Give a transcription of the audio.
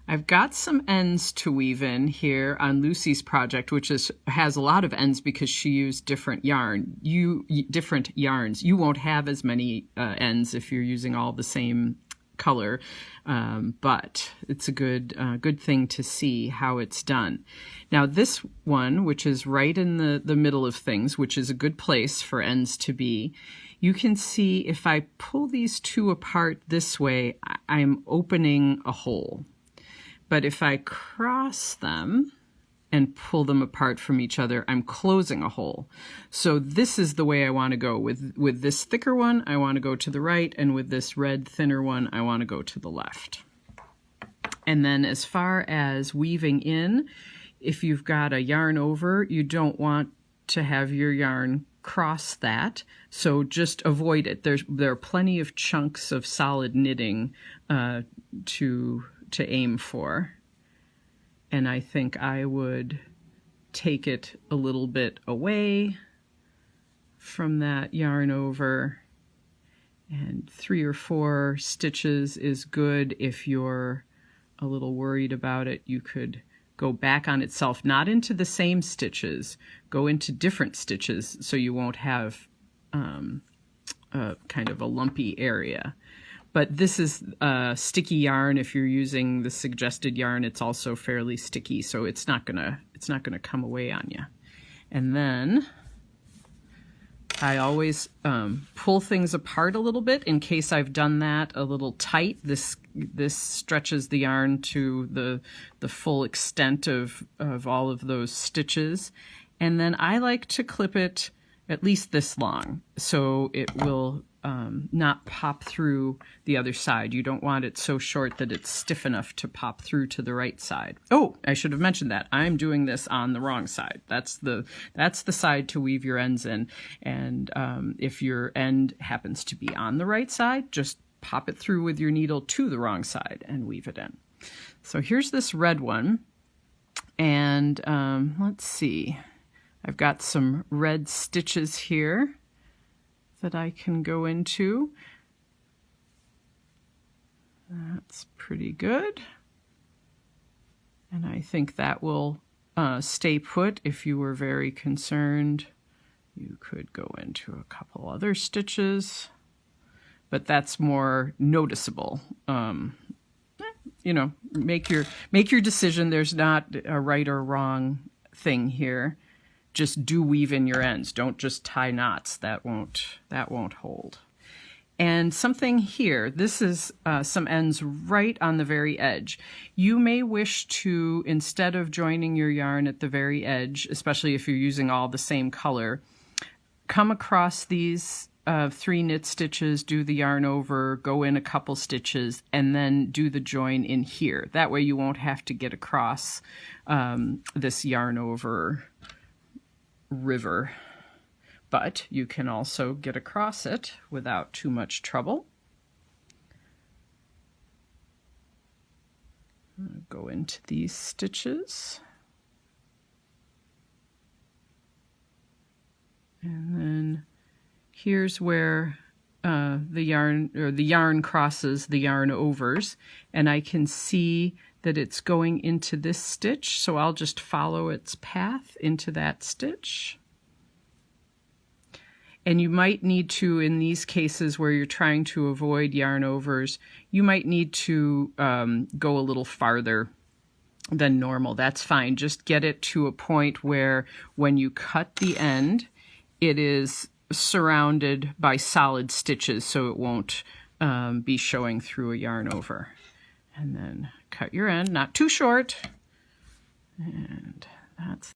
I've got some ends to weave in here on Lucy's project, which has a lot of ends because she used different yarns. You won't have as many ends if you're using all the same color, but it's a good thing to see how it's done. Now this one, which is right in the middle of things, which is a good place for ends to be, you can see if I pull these two apart this way, I'm opening a hole. But if I cross them and pull them apart from each other, I'm closing a hole. So this is the way I want to go. With this thicker one, I want to go to the right, and with this red thinner one, I want to go to the left. And then as far as weaving in, if you've got a yarn over, you don't want to have your yarn cross that, so just avoid it. There are plenty of chunks of solid knitting to aim for, and I think I would take it a little bit away from that yarn over, and 3 or 4 stitches is good. If you're a little worried about it, you could go back on itself, not into the same stitches, go into different stitches so you won't have kind of a lumpy area. But this is sticky yarn. If you're using the suggested yarn, it's also fairly sticky, so it's not gonna come away on you. And then I always pull things apart a little bit in case I've done that a little tight. This stretches the yarn to the full extent of all of those stitches. And then I like to clip it at least this long so it will not pop through the other side. You don't want it so short that it's stiff enough to pop through to the right side. Oh, I should have mentioned that. I'm doing this on the wrong side. That's the side to weave your ends in. And if your end happens to be on the right side, just pop it through with your needle to the wrong side and weave it in. So here's this red one. And let's see. I've got some red stitches here that I can go into. That's pretty good. And I think that will stay put. If you were very concerned, you could go into a couple other stitches, but that's more noticeable. You know, make your decision. There's not a right or wrong thing here. Just do weave in your ends. Don't just tie knots. That won't hold. And something here, this is some ends right on the very edge. You may wish to, instead of joining your yarn at the very edge, especially if you're using all the same color, come across these 3 knit stitches, do the yarn over, go in a couple stitches, and then do the join in here. That way you won't have to get across this yarn over river, but you can also get across it without too much trouble. Go into these stitches, and then here's where the yarn crosses the yarn overs, and I can see that it's going into this stitch, so I'll just follow its path into that stitch. And you might need to, in these cases where you're trying to avoid yarn overs, you might need to go a little farther than normal. That's fine. Just get it to a point where when you cut the end, it is surrounded by solid stitches so it won't be showing through a yarn over. And then cut your end, not too short, and that's